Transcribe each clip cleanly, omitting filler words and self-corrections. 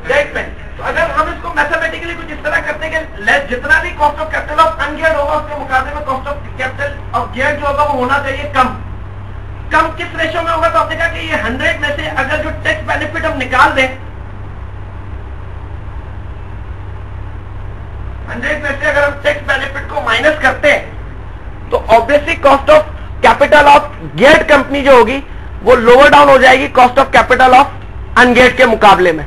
Date में। तो अगर हम इसको मैथमेटिकली कुछ इस तरह करते हैं कि जितना भी कॉस्ट ऑफ कैपिटल ऑफ अनगियर्ड होगा उसके मुकाबले में cost of capital of geared जो होगा वो होना चाहिए कम। कम किस रेशो में होगा? तो आपने कहा कि ये 100 में से अगर जो टैक्स बेनिफिट हम निकाल दें, 100 में से अगर हम टैक्स बेनिफिट को माइनस करते हैं तो obviously cost of capital of geared company जो होगी वो लोअर डाउन हो जाएगी कॉस्ट ऑफ कैपिटल ऑफ अनगियर्ड के मुकाबले में।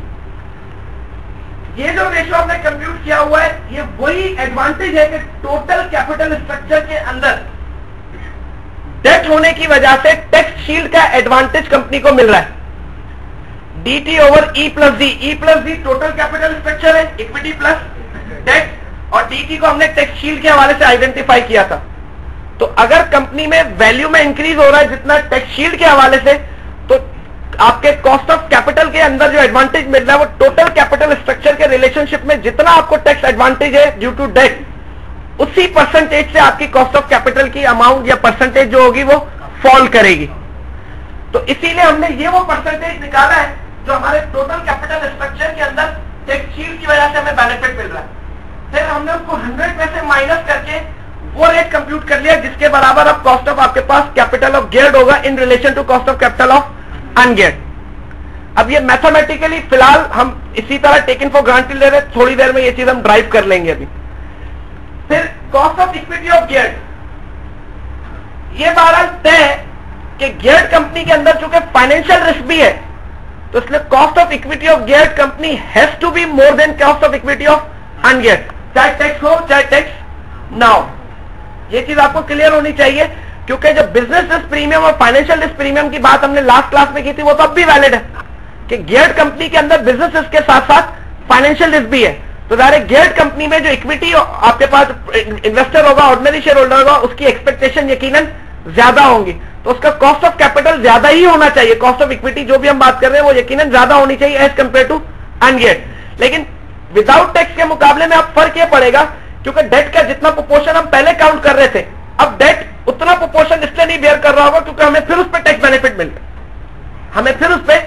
ये जो रेशियो हमने कंप्यूट किया हुआ है ये वही एडवांटेज है कि टोटल कैपिटल स्ट्रक्चर के अंदर डेट होने की वजह से टैक्स शील्ड का एडवांटेज कंपनी को मिल रहा है। dt over E plus D, E plus D total capital structure है, इक्विटी प्लस डेट, और dt को हमने टैक्स शील्ड के हवाले से आइडेंटिफाई किया था। तो अगर कंपनी में वैल्यू में इंक्रीज हो रहा है जितना टैक्स शील्ड के हवाले से, तो आपके कॉस्ट ऑफ कैपिटल के अंदर जो एडवांटेज मिल रहा है वो टोटल कैपिटल स्ट्रक्चर के रिलेशनशिप में जितना आपको टैक्स एडवांटेज है ड्यू टू डेट, उसी परसेंटेज से आपकी कॉस्ट ऑफ कैपिटल की अमाउंट या परसेंटेज जो होगी वो फॉल करेगी। तो इसीलिए हमने ये वो परसेंटेज निकाला है जो हमारे टोटल कैपिटल स्ट्रक्चर के अंदर टैक्स शील्ड की वजह से हमें बेनिफिट मिल रहा है। फिर हमने उसको 100 में से माइनस करके वो रेट कंप्यूट कर लिया जिसके बराबर अब कॉस्ट ऑफ आपके पास कैपिटल ऑफ गियर्ड होगा in relation to cost of capital of ungeared. अब ये मैथमेटिकली फिलहाल हम इसी तरह टेकन फॉर ग्रांटेड ले रहे हैं, थोड़ी देर में ये चीज हम ड्राइव कर लेंगे अभी। फिर cost of equity of geared, ये बहरहाल तय है कि गियर्ड कंपनी के अंदर चूंकि फाइनेंशियल रिस्क भी है तो इसलिए cost of equity of geared company has to be more than cost of equity of ungeared, चाहे टैक्स हो चाहे टैक्स ना हो। ये चीज आपको क्लियर होनी चाहिए क्योंकि जब बिजनेस रिस्क प्रीमियम और फाइनेंशियल रिस्क प्रीमियम की बात हमने लास्ट क्लास में की थी वो तो अब भी वैलिड है कि गियर्ड कंपनी के अंदर बिजनेस रिस्क के साथ साथ फाइनेंशियल रिस्क भी है। तो डायरेक्ट गियर्ड कंपनी में जो इक्विटी आपके पास इन्वेस्टर होगा, ऑर्डिनरी शेयर होल्डर होगा, उसकी एक्सपेक्टेशन यकीनन ज्यादा होंगी, तो उसका कॉस्ट ऑफ कैपिटल ज्यादा ही होना चाहिए। कॉस्ट ऑफ इक्विटी जो भी हम बात कर रहे हैं वो यकीनन ज्यादा होनी चाहिए एज कंपेयर टू अनगियर्ड। लेकिन विदाउट टैक्स के मुकाबले में अब फर्क ये पड़ेगा क्योंकि डेट का जितना प्रोपोर्शन हम पहले काउंट कर रहे थे, अब डेट उतना प्रोपोर्शन इसलिए नहीं बेयर कर रहा होगा क्योंकि हमें फिर उस पर टैक्स बेनिफिट मिल रहा है, हमें फिर उस पर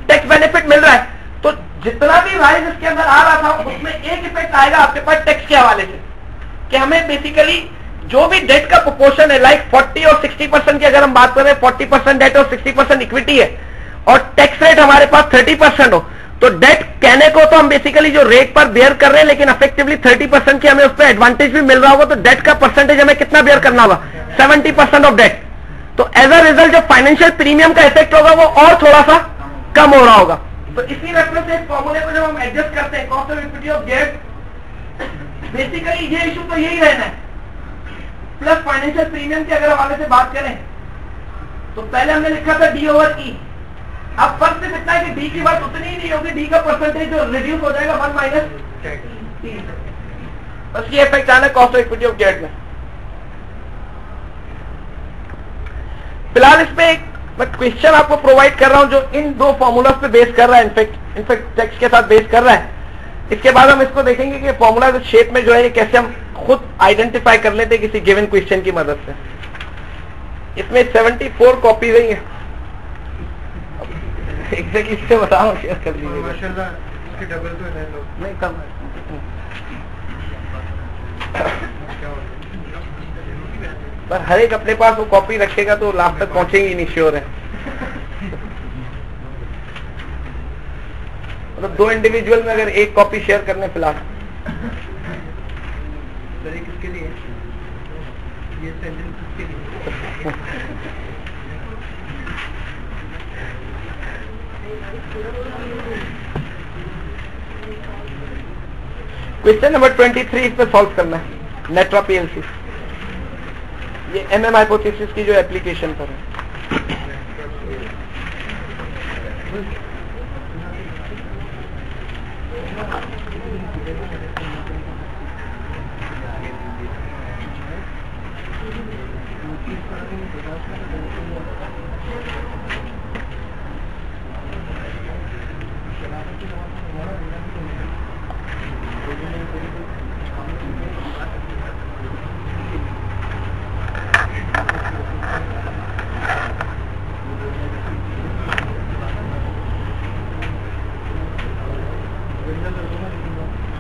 टैक्स बेनिफिट मिल रहा है। तो जितना भी राइज इसके अंदर आ रहा था उसमें एक इफेक्ट आएगा आपके पास टैक्स के हवाले से कि हमें बेसिकली जो भी डेट का प्रोपोर्शन है लाइक 40 और 60% की अगर हम बात करें, 40% डेट और 60% इक्विटी है और टैक्स रेट हमारे पास 30% हो, तो डेट कहने को तो हम बेसिकली जो रेट पर बेयर कर रहे हैं लेकिन इफेक्टिवली 30% की हमें उस पर एडवांटेज भी मिल रहा होगा। तो डेट का परसेंटेज हमें कितना बेयर करना होगा? 70% ऑफ डेट। तो एज अ रिजल्ट जो फाइनेंशियल प्रीमियम का इफेक्ट होगा वो और थोड़ा सा कम हो रहा होगा। तो इसी रेफरेंस से फॉर्मूले को जब हम एडजस्ट करते हैं cost of equity of debt, basically ये इशू तो यही रहना है। प्लस फाइनेंशियल प्रीमियम के अगर हवाले से बात करें तो पहले हमने लिखा था डी ओवर ई, अब फर्क सिर्फ इतना है कि डी की बात उतनी ही नहीं होगी, डी का परसेंटेज जो रिड्यूस हो जाएगा 1 माइनस टी, बस ये इफेक्ट आना cost of equity of debt में। फिलहाल इसमें एक मैं क्वेश्चन आपको प्रोवाइड कर रहा हूं जो इन दो फॉर्मूलाज पे बेस कर रहा है, इनफैक्ट टेक्स्ट के साथ बेस कर रहा है। इसके बाद हम इसको देखेंगे कि फॉर्मूला शेप में जो है ये कैसे हम खुद आइडेंटिफाई कर लेते हैं किसी गिवन क्वेश्चन की मदद से। इसमें 74 कॉपीज है, एग्जैक्टली इससे बताओ शेयर कर दीजिए। माशाल्लाह इसके डबल तो है नहीं कम पर हर एक अपने पास वो कॉपी रखेगा तो लास्ट तक पहुंचेंगे नहीं, श्योर है। मतलब 2 इंडिविजुअल में अगर एक कॉपी शेयर करने फिलहाल किसके लिए ये सेंटेंस किसके लिए? क्वेश्चन नंबर 23 इस पे सॉल्व करना है। नेट्रा पीएलसी, ये एमएम हाइपोथेसिस की जो एप्लीकेशन पर है।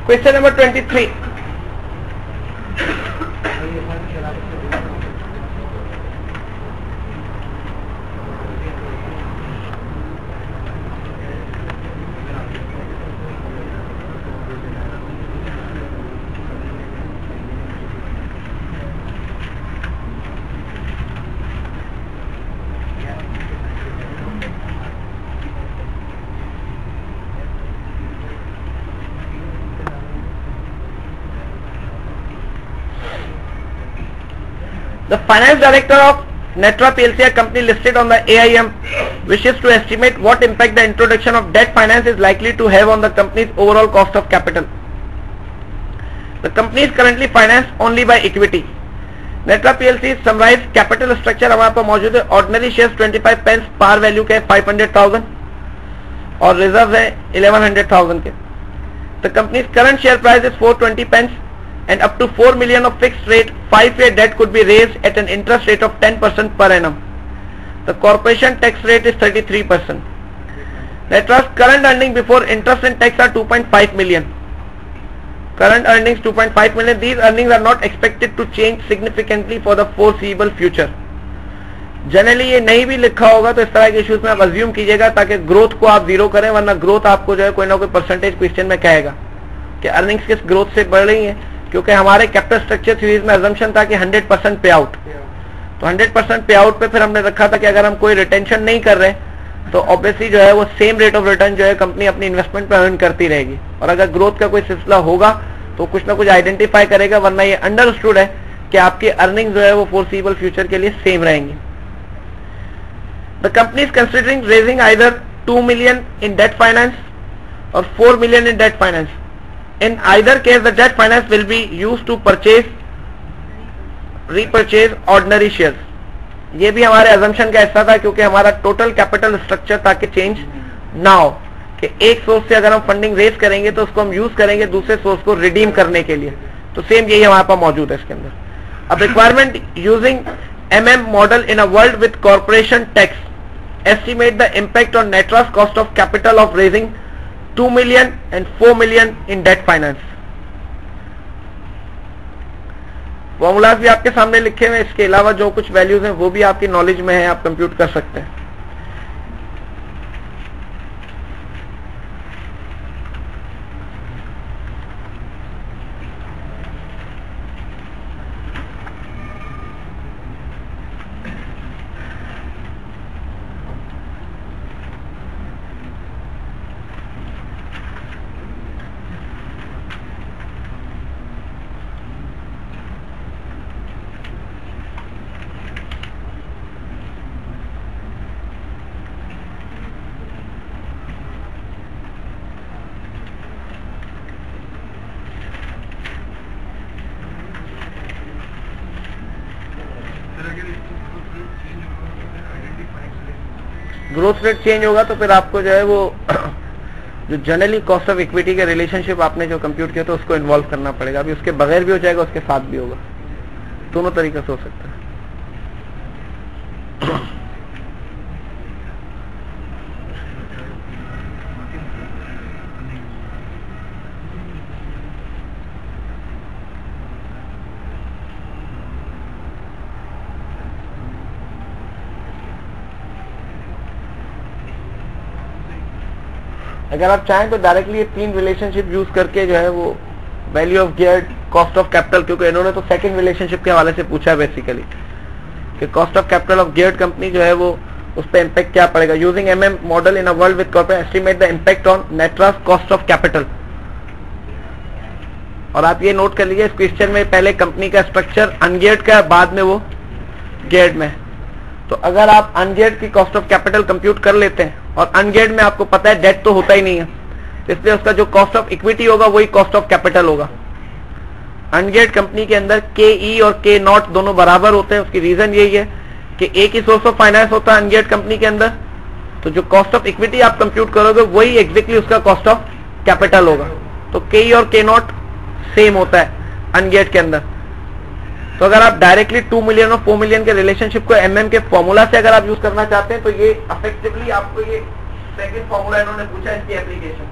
Question number 23. The finance director of Netra PLC, a company listed on the AIM, wishes to estimate what impact the introduction of debt finance is likely to have on the company's overall cost of capital. The company is currently financed only by equity. Netra PLC summarized capital structure हमारे पास मौजूद है. Ordinary shares 25 pence, par value के 500,000 और reserves है 1100,000 के. The company's current share price is 420 pence. And up to 4 million of fixed rate 5-year debt could be raised at an interest rate of 10% per annum. The corporation tax rate is 33%. Netra's current earnings before interest and tax are 2.5 million. Current earnings 2.5 million. These earnings are not expected to change significantly for the foreseeable future. Generally ये नहीं भी लिखा होगा तो इस तरह के issues में आप अज्यूम कीजिएगा ताकि ग्रोथ को आप जीरो करें, वरना ग्रोथ आपको जो है कोई ना कोई परसेंटेज क्वेश्चन में कहेगा कि अर्निंग्स किस ग्रोथ से बढ़ रही है, क्योंकि हमारे कैपिटल स्ट्रक्चर सीरीज में अजम्पशन था कि 100% पे आउट. तो 100% पे आउट पे फिर हमने रखा था कि अगर हम कोई रिटेंशन नहीं कर रहे तो ऑब्वियसली जो है वो सेम रेट ऑफ रिटर्न जो है कंपनी अपनी इन्वेस्टमेंट पे अर्न करती रहेगी. और अगर ग्रोथ का कोई सिलसिला होगा तो कुछ ना कुछ आइडेंटिफाई करेगा, वरना ये अंडरस्टूड है कि आपकी अर्निंग जो है वो फोरसीबल फ्यूचर के लिए सेम रहेंगी. The company is considering raising either 2 million in debt finance or 4 million in debt finance. In either case, the debt finance will be used to repurchase ordinary shares. ये भी हमारे assumption का हिस्सा था, क्योंकि हमारा टोटल कैपिटल स्ट्रक्चर था कि चेंज ना हो, कि एक सोर्स से अगर हम फंडिंग रेज करेंगे तो उसको हम यूज करेंगे दूसरे सोर्स को रिडीम करने के लिए. तो सेम यही हमारे पास मौजूद है इसके अंदर. अब requirement using MM model in a world with corporation tax, estimate the impact on Netra's cost of capital of raising 2 million and 4 million in debt finance. Formulas भी आपके सामने लिखे हुए, इसके अलावा जो कुछ वैल्यूज हैं वो भी आपकी नॉलेज में है, आप कंप्यूट कर सकते हैं. ग्रोथ रेट चेंज होगा तो फिर आपको जो है वो जो जनरली कॉस्ट ऑफ इक्विटी के रिलेशनशिप आपने जो कंप्यूट किया तो उसको इन्वॉल्व करना पड़ेगा. अभी उसके बगैर भी हो जाएगा, उसके साथ भी होगा, दोनों तरीके से हो सकता है. अगर आप चाहें तो डायरेक्टली ये तीन रिलेशनशिप यूज करके जो है वो value of geared, cost of capital, क्योंकि इन्होंने तो सेकंड रिलेशनशिप के हवाले से पूछा है बेसिकली कि cost of capital of geared company जो है वो उस पर इम्पैक्ट क्या पड़ेगा. Using MM model in a world with corporate, estimate the impact on Netra's cost of capital. और आप ये नोट कर लीजिए, इस क्वेश्चन में पहले कंपनी का स्ट्रक्चर अनगियर्ड का, बाद में वो गियर्ड में. तो अगर आप अनगियर्ड की कॉस्ट ऑफ कैपिटल कंप्यूट कर लेते हैं और अनगियर्ड में आपको पता है डेट तो होता ही नहीं है, इसलिए उसका जो कॉस्ट ऑफ इक्विटी होगा वही कॉस्ट ऑफ कैपिटल होगा. अनगियर्ड कंपनी के अंदर KE और K0 दोनों बराबर होते हैं. उसकी रीजन यही है कि एक ही सोर्स ऑफ फाइनेंस होता है अनगियर्ड कंपनी के अंदर, तो जो कॉस्ट ऑफ इक्विटी आप कंप्यूट करोगे वही एग्जैक्टली उसका कॉस्ट ऑफ कैपिटल होगा. तो KE और K0 सेम होता है अनगियर्ड के अंदर. तो अगर आप डायरेक्टली 2 मिलियन और 4 मिलियन के रिलेशनशिप को MM के फॉर्मूला से अगर आप यूज करना चाहते हैं तो ये इफेक्टिवली आपको ये सेकंड फॉर्मूला इन्होंने पूछा, इसकी एप्लीकेशन